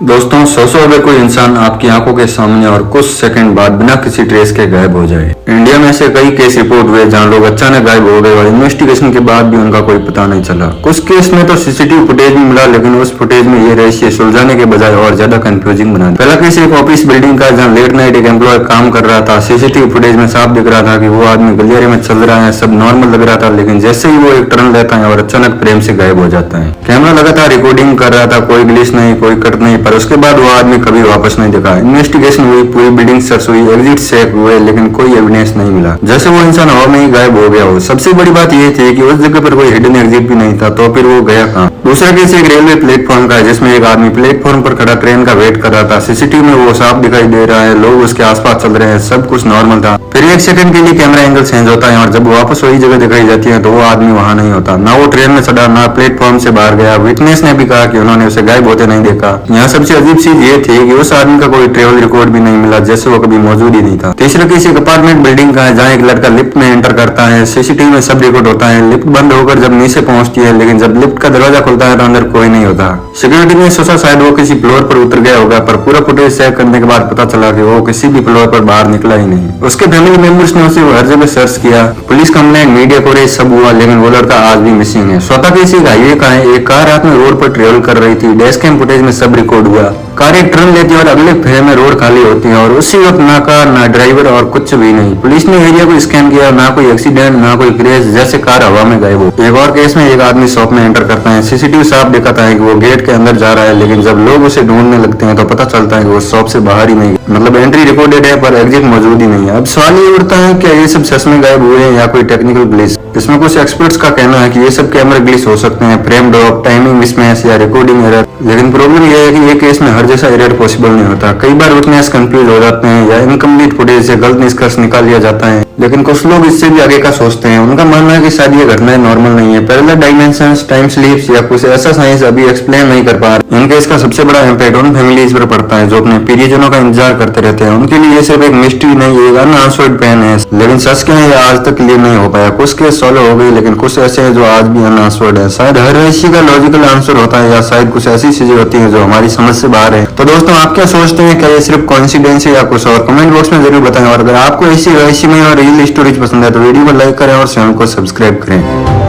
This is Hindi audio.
दोस्तों सोचो अगर कोई इंसान आपकी आंखों के सामने और कुछ सेकंड बाद बिना किसी ट्रेस के गायब हो जाए। इंडिया में ऐसे कई केस रिपोर्ट हुए जहां लोग अचानक गायब हो गए और इन्वेस्टिगेशन के बाद भी उनका कोई पता नहीं चला। कुछ केस में तो सीसीटीवी फुटेज भी मिला, लेकिन उस फुटेज में ये रहस्य सुलझाने के बजाय और ज्यादा कंफ्यूजिंग बना दिया। पहला केस एक ऑफिस बिल्डिंग का जहाँ लेट नाइट एक एम्प्लॉय काम कर रहा था। सीसीटीवी फुटेज में साफ दिख रहा था कि वो आदमी गलियारे में चल रहा है, सब नॉर्मल लग रहा था, लेकिन जैसे ही वो एक टर्न लेता है और अचानक फ्रेम से गायब हो जाता है। कैमरा लगातार रिकॉर्डिंग कर रहा था, कोई ग्लिच नहीं, कोई कट नहीं, पर उसके बाद वो आदमी कभी वापस नहीं दिखा। इन्वेस्टिगेशन हुई, पूरी बिल्डिंग सर्च हुई, एग्जिट चेक हुए, लेकिन कोई एविडेंस नहीं मिला, जैसे वो इंसान हवा में ही गायब हो गया हो। सबसे बड़ी बात ये थी कि उस जगह पर कोई हिडन एग्जिट भी नहीं था, तो फिर वो गया कहाँ। दूसरा केस एक रेलवे प्लेटफॉर्म का है, जिसमें एक आदमी प्लेटफॉर्म पर खड़ा ट्रेन का वेट कर रहा था। सीसीटीवी में वो साफ दिखाई दे रहा है, लोग उसके आसपास चल रहे हैं, सब कुछ नॉर्मल था। फिर एक सेकंड के लिए कैमरा एंगल चेंज होता है और जब वापस वही जगह दिखाई जाती है तो वो आदमी वहां नहीं होता। ना वो ट्रेन में चढ़ा, ना प्लेटफॉर्म से बाहर गया। विटनेस ने भी कहा कि उन्होंने उसे गायब होते नहीं देखा। यहाँ सबसे अजीब चीज ये थी कि उस आदमी का कोई ट्रेवल रिकॉर्ड भी नहीं मिला, जैसे वो कभी मौजूद ही नहीं था। तीसरा केस एक अपार्टमेंट बिल्डिंग का है, जहाँ एक लड़का लिफ्ट में एंटर करता है। सीसीटीवी में सब रिकॉर्ड होता है। लिफ्ट बंद होकर जब नीचे पहुंचती है, लेकिन जब लिफ्ट का दरवाजा खुलता है तो अंदर कोई नहीं होता। सिक्योरिटी ने सोचा शायद वो किसी फ्लोर पर उतर गया होगा, पर पूरा फुटेज चेक करने के बाद पता चला कि वो किसी भी फ्लोर पर बाहर निकला ही नहीं। उसके फैमिली मेंबर्स ने उसे हर जगह सर्च किया, पुलिस कंप्लेंट, मीडिया कवरेज सब हुआ, लेकिन वो लड़का आज भी मिसिंग है। स्वतः किसी हाईवे का है, एक कार रात में रोड पर ट्रेवल कर रही थी। डैश कैम फुटेज में सब रिकॉर्ड हुआ। कार एक टर्न लेती है और अगले फ्रेम में रोड खाली होती है और उसी वक्त ना कार ना ड्राइवर और कुछ भी नहीं। पुलिस ने एरिया को स्कैन किया, ना कोई एक्सीडेंट ना कोई क्रैश, जैसे कार हवा में गायब हो। एक और केस में एक आदमी शॉप में एंटर करता है। सीसीटीवी साफ दिखाता है कि वो गेट के अंदर जा रहा है, लेकिन जब लोग उसे ढूंढने लगते हैं तो पता चलता है कि वो शॉप से बाहर ही नहीं, मतलब एंट्री रिकॉर्डेड है पर एग्जिट मौजूद ही नहीं है। अब सवाल ये उठता है क्या ये सब सच में गायब हुए हैं या कोई टेक्निकल ग्लिच। इसमें कुछ एक्सपर्ट्स का कहना है कि ये सब कैमरा ग्लिच हो सकते हैं, फ्रेम ड्रॉप, टाइमिंग मिसमैच या रिकॉर्डिंग एरर। लेकिन प्रॉब्लम यह है कि ये केस में हर जैसा एरर पॉसिबल नहीं होता। कई बार विटनेस कंफ्यूज हो जाते हैं या इनकम्प्लीट फुटेज से गलत निष्कर्ष निकाल लिया जाता है। लेकिन कुछ लोग इससे भी आगे का सोचते हैं। उनका मानना है कि शायद ये घटनाएं नॉर्मल नहीं है, पैरेलल डायमेंशंस, टाइम स्लिप्स या कुछ ऐसा साइंस अभी एक्सप्लेन नहीं कर पा रहे। इनके इसका सबसे बड़ा इम्पैक्ट उन फैमिलीज पर पड़ता है जो अपने प्रियजनों का इंतजार करते रहते हैं। उनके लिए ये सिर्फ एक मिस्ट्री नहीं, एक अनआंसर्ड पेन है। लेकिन सच क्या है, ये आज तक क्लियर नहीं हो पाया। कुछ केस सॉल्व हो गई, लेकिन कुछ ऐसे हैं जो आज भी अनआंसर्ड है। शायद हर रहस्य का लॉजिकल आंसर होता है, या शायद कुछ ऐसी चीजें होती है जो हमारी समझ से बाहर है। तो दोस्तों आप क्या सोचते हैं, क्या ये सिर्फ कोइंसिडेंस है या कुछ और? कमेंट बॉक्स में जरूर बताएं। और अगर आपको ऐसी रहस्यमय और रियल स्टोरीज पसंद है तो वीडियो को लाइक करें और चैनल को सब्सक्राइब करें।